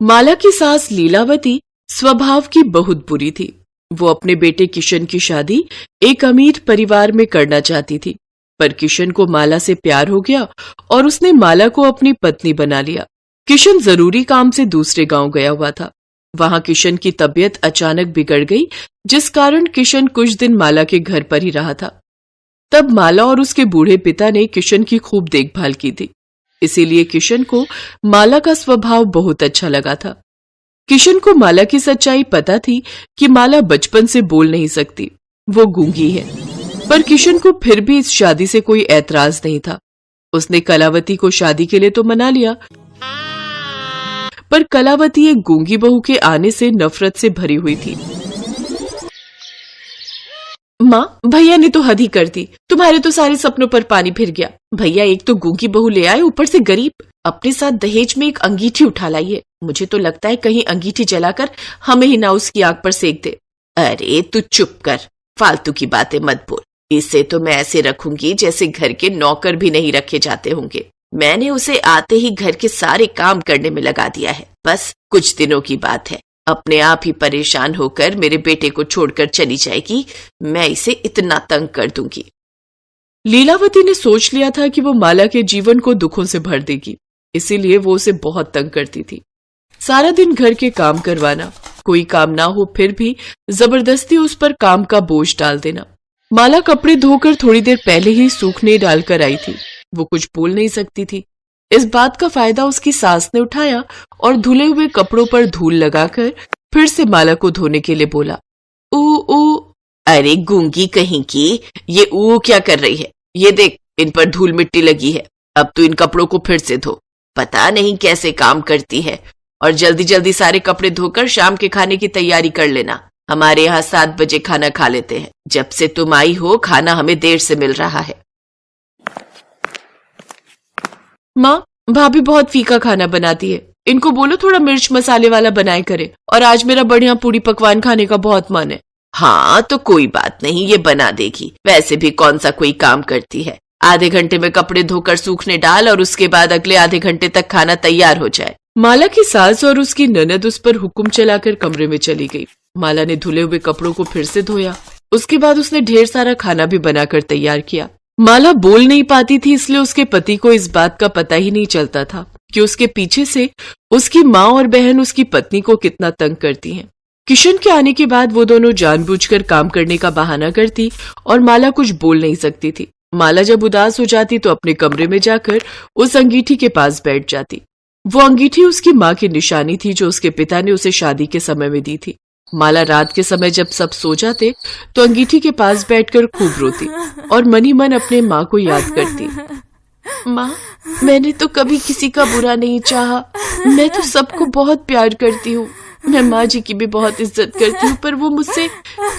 माला की सास लीलावती स्वभाव की बहुत बुरी थी। वो अपने बेटे किशन की शादी एक अमीर परिवार में करना चाहती थी, पर किशन को माला से प्यार हो गया और उसने माला को अपनी पत्नी बना लिया। किशन जरूरी काम से दूसरे गांव गया हुआ था। वहां किशन की तबीयत अचानक बिगड़ गई, जिस कारण किशन कुछ दिन माला के घर पर ही रहा था। तब माला और उसके बूढ़े पिता ने किशन की खूब देखभाल की थी, इसीलिए किशन को माला का स्वभाव बहुत अच्छा लगा था। किशन को माला की सच्चाई पता थी कि माला बचपन से बोल नहीं सकती, वो गूंगी है, पर किशन को फिर भी इस शादी से कोई ऐतराज नहीं था। उसने कलावती को शादी के लिए तो मना लिया, पर कलावती एक गूंगी बहू के आने से नफरत से भरी हुई थी। माँ, भैया ने तो हद ही कर दी, तुम्हारे तो सारे सपनों पर पानी फिर गया। भैया एक तो गूंगी बहू ले आए, ऊपर से गरीब, अपने साथ दहेज में एक अंगीठी उठा लाई है। मुझे तो लगता है कहीं अंगीठी जलाकर हमें ही ना उसकी आग पर सेक दे। अरे तू चुप कर, फालतू की बातें मत बोल। इसे तो मैं ऐसे रखूंगी जैसे घर के नौकर भी नहीं रखे जाते होंगे। मैंने उसे आते ही घर के सारे काम करने में लगा दिया है। बस कुछ दिनों की बात है, अपने आप ही परेशान होकर मेरे बेटे को छोड़कर चली जाएगी। मैं इसे इतना तंग कर दूंगी। लीलावती ने सोच लिया था कि वो माला के जीवन को दुखों से भर देगी, इसीलिए वो उसे बहुत तंग करती थी। सारा दिन घर के काम करवाना, कोई काम ना हो फिर भी जबरदस्ती उस पर काम का बोझ डाल देना। माला कपड़े धोकर थोड़ी देर पहले ही सूखने डालकर आई थी। वो कुछ बोल नहीं सकती थी। इस बात का फायदा उसकी सास ने उठाया और धुले हुए कपड़ों पर धूल लगाकर फिर से माला को धोने के लिए बोला। ऊ ऊ, अरे गूंगी कहीं की, ये ऊ क्या कर रही है? ये देख, इन पर धूल मिट्टी लगी है। अब तू इन कपड़ों को फिर से धो। पता नहीं कैसे काम करती है। और जल्दी जल्दी सारे कपड़े धोकर शाम के खाने की तैयारी कर लेना। हमारे यहाँ 7 बजे खाना खा लेते हैं। जब से तुम आई हो खाना हमें देर से मिल रहा है। माँ, भाभी बहुत फीका खाना बनाती है, इनको बोलो थोड़ा मिर्च मसाले वाला बनाए करे। और आज मेरा बढ़िया पूड़ी पकवान खाने का बहुत मन है। हाँ तो कोई बात नहीं, ये बना देगी। वैसे भी कौन सा कोई काम करती है। आधे घंटे में कपड़े धोकर सूखने डाल और उसके बाद अगले आधे घंटे तक खाना तैयार हो जाए। माला की सास और उसकी ननद उस पर हुक्म चलाकर कमरे में चली गई। माला ने धुले हुए कपड़ों को फिर से धोया। उसके बाद उसने ढेर सारा खाना भी बनाकर तैयार किया। माला बोल नहीं पाती थी, इसलिए उसके पति को इस बात का पता ही नहीं चलता था कि उसके पीछे से उसकी माँ और बहन उसकी पत्नी को कितना तंग करती हैं। किशन के आने के बाद वो दोनों जानबूझकर काम करने का बहाना करती और माला कुछ बोल नहीं सकती थी। माला जब उदास हो जाती तो अपने कमरे में जाकर उस अंगीठी के पास बैठ जाती। वो अंगीठी उसकी माँ की निशानी थी जो उसके पिता ने उसे शादी के समय में दी थी। माला रात के समय जब सब सो जाते तो अंगीठी के पास बैठकर खूब रोती और मन ही मन अपने माँ को याद करती। माँ, मैंने तो कभी किसी का बुरा नहीं चाहा। मैं तो सबको बहुत प्यार करती हूँ। मैं माँ जी की भी बहुत इज्जत करती हूँ, पर वो मुझसे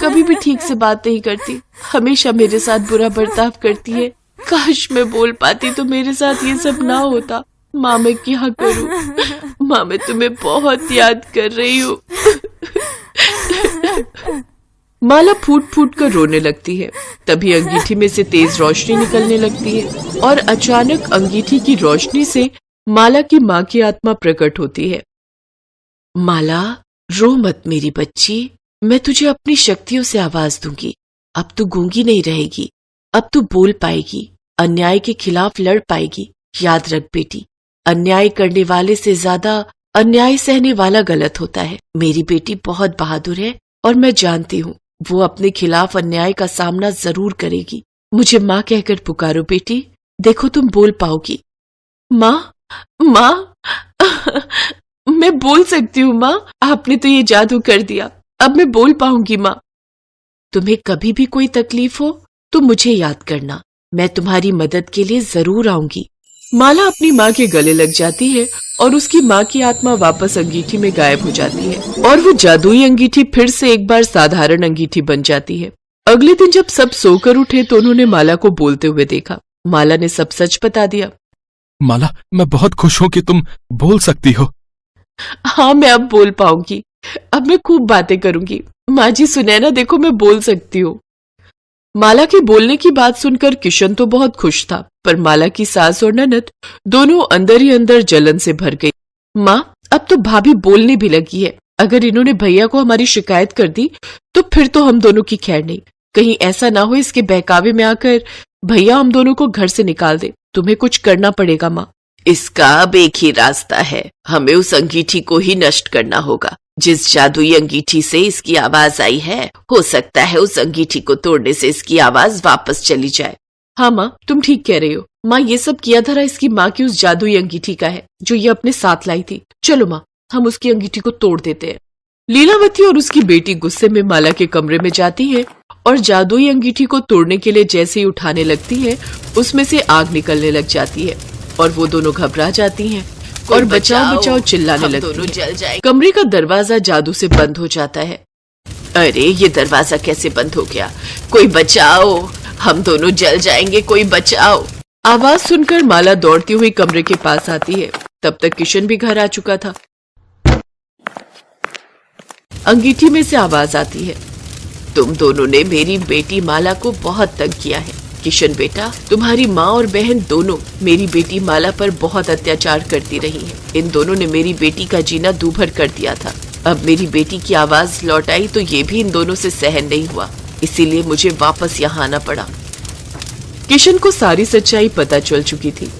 कभी भी ठीक से बात नहीं करती। हमेशा मेरे साथ बुरा बर्ताव करती है। काश मैं बोल पाती तो मेरे साथ ये सब ना होता। माँ, मैं क्या करूँ? माँ, मैं तुम्हें बहुत याद कर रही हूँ। माला फूट फूट कर रोने लगती है। तभी अंगीठी में से तेज रोशनी निकलने लगती है और अचानक अंगीठी की रोशनी से माला की माँ की आत्मा प्रकट होती है। माला, रो मत मेरी बच्ची, मैं तुझे अपनी शक्तियों से आवाज दूंगी। अब तू गूंगी नहीं रहेगी, अब तू बोल पाएगी, अन्याय के खिलाफ लड़ पाएगी। याद रख बेटी, अन्याय करने वाले से ज्यादा अन्याय सहने वाला गलत होता है। मेरी बेटी बहुत बहादुर है और मैं जानती हूँ वो अपने खिलाफ अन्याय का सामना जरूर करेगी। मुझे माँ कहकर पुकारो बेटी, देखो तुम बोल पाओगी। माँ, माँ, मैं बोल सकती हूँ माँ, आपने तो ये जादू कर दिया। अब मैं बोल पाऊंगी माँ। तुम्हें कभी भी कोई तकलीफ हो तो मुझे याद करना, मैं तुम्हारी मदद के लिए जरूर आऊंगी। माला अपनी माँ के गले लग जाती है और उसकी माँ की आत्मा वापस अंगीठी में गायब हो जाती है और वो जादुई अंगीठी फिर से एक बार साधारण अंगीठी बन जाती है। अगले दिन जब सब सोकर उठे तो उन्होंने माला को बोलते हुए देखा। माला ने सब सच बता दिया। माला, मैं बहुत खुश हूँ कि तुम बोल सकती हो। हाँ, मैं अब बोल पाऊंगी। अब मैं खूब बातें करूंगी। माँ जी सुने ना, देखो मैं बोल सकती हूँ। माला के बोलने की बात सुनकर किशन तो बहुत खुश था, पर माला की सास और ननद दोनों अंदर ही अंदर जलन से भर गई। माँ, अब तो भाभी बोलने भी लगी है। अगर इन्होंने भैया को हमारी शिकायत कर दी तो फिर तो हम दोनों की खैर नहीं। कहीं ऐसा ना हो इसके बहकावे में आकर भैया हम दोनों को घर से निकाल दे। तुम्हें कुछ करना पड़ेगा माँ। इसका अब एक ही रास्ता है, हमें उस अंगीठी को ही नष्ट करना होगा। जिस जादुई अंगीठी से इसकी आवाज आई है, हो सकता है उस अंगीठी को तोड़ने से इसकी आवाज वापस चली जाए। हाँ माँ, तुम ठीक कह रही हो। माँ, ये सब किया धरा इसकी माँ की उस जादुई अंगीठी का है जो ये अपने साथ लाई थी। चलो माँ, हम उसकी अंगीठी को तोड़ देते हैं। लीलावती और उसकी बेटी गुस्से में माला के कमरे में जाती है और जादुई अंगीठी को तोड़ने के लिए जैसे ही उठाने लगती है, उसमें से आग निकलने लग जाती है और वो दोनों घबरा जाती हैं और बचाओ बचाओ चिल्लाने लगती हैं। कमरे का दरवाजा जादू से बंद हो जाता है। अरे ये दरवाजा कैसे बंद हो गया? कोई बचाओ, हम दोनों जल जाएंगे, कोई बचाओ। आवाज सुनकर माला दौड़ती हुई कमरे के पास आती है। तब तक किशन भी घर आ चुका था। अंगीठी में से आवाज आती है, तुम दोनों ने मेरी बेटी माला को बहुत तंग किया है। किशन बेटा, तुम्हारी माँ और बहन दोनों मेरी बेटी माला पर बहुत अत्याचार करती रही हैं। इन दोनों ने मेरी बेटी का जीना दूभर कर दिया था। अब मेरी बेटी की आवाज लौट आई तो ये भी इन दोनों से सहन नहीं हुआ, इसीलिए मुझे वापस यहाँ आना पड़ा। किशन को सारी सच्चाई पता चल चुकी थी।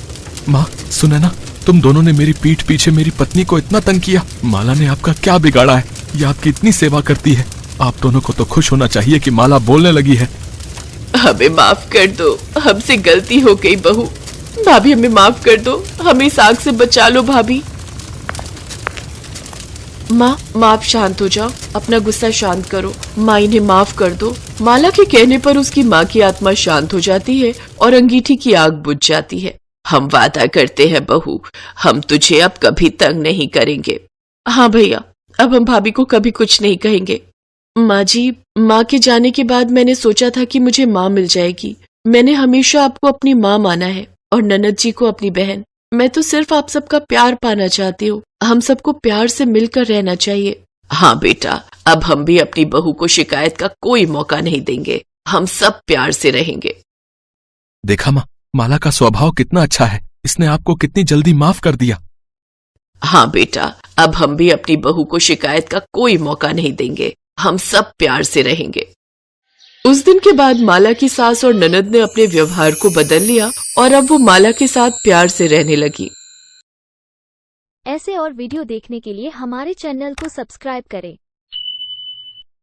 माँ सुने ना, तुम दोनों ने मेरी पीठ पीछे मेरी पत्नी को इतना तंग किया। माला ने आपका क्या बिगाड़ा है? ये आपकी इतनी सेवा करती है। आप दोनों को तो खुश होना चाहिए कि माला बोलने लगी है। हमें माफ कर दो, हमसे गलती हो गई बहू। भाभी हमें माफ कर दो, हमें इस आग से बचा लो भाभी। माँ आप शांत हो जाओ, अपना गुस्सा शांत करो। माँ इन्हें माफ कर दो। माला के कहने पर उसकी माँ की आत्मा शांत हो जाती है और अंगीठी की आग बुझ जाती है। हम वादा करते हैं बहू, हम तुझे अब कभी तंग नहीं करेंगे। हाँ भैया, अब हम भाभी को कभी कुछ नहीं कहेंगे। माँ जी, माँ के जाने के बाद मैंने सोचा था कि मुझे माँ मिल जाएगी। मैंने हमेशा आपको अपनी माँ माना है और ननद जी को अपनी बहन। मैं तो सिर्फ आप सबका प्यार पाना चाहती हूँ। हम सबको प्यार से मिलकर रहना चाहिए। हाँ बेटा, अब हम भी अपनी बहू को शिकायत का कोई मौका नहीं देंगे। हम सब प्यार से रहेंगे। देखा माँ, माला का स्वभाव कितना अच्छा है। इसने आपको कितनी जल्दी माफ कर दिया। हाँ बेटा, अब हम भी अपनी बहू को शिकायत का कोई मौका नहीं देंगे। हम सब प्यार से रहेंगे। उस दिन के बाद माला की सास और ननद ने अपने व्यवहार को बदल लिया और अब वो माला के साथ प्यार से रहने लगी। ऐसे और वीडियो देखने के लिए हमारे चैनल को सब्सक्राइब करें।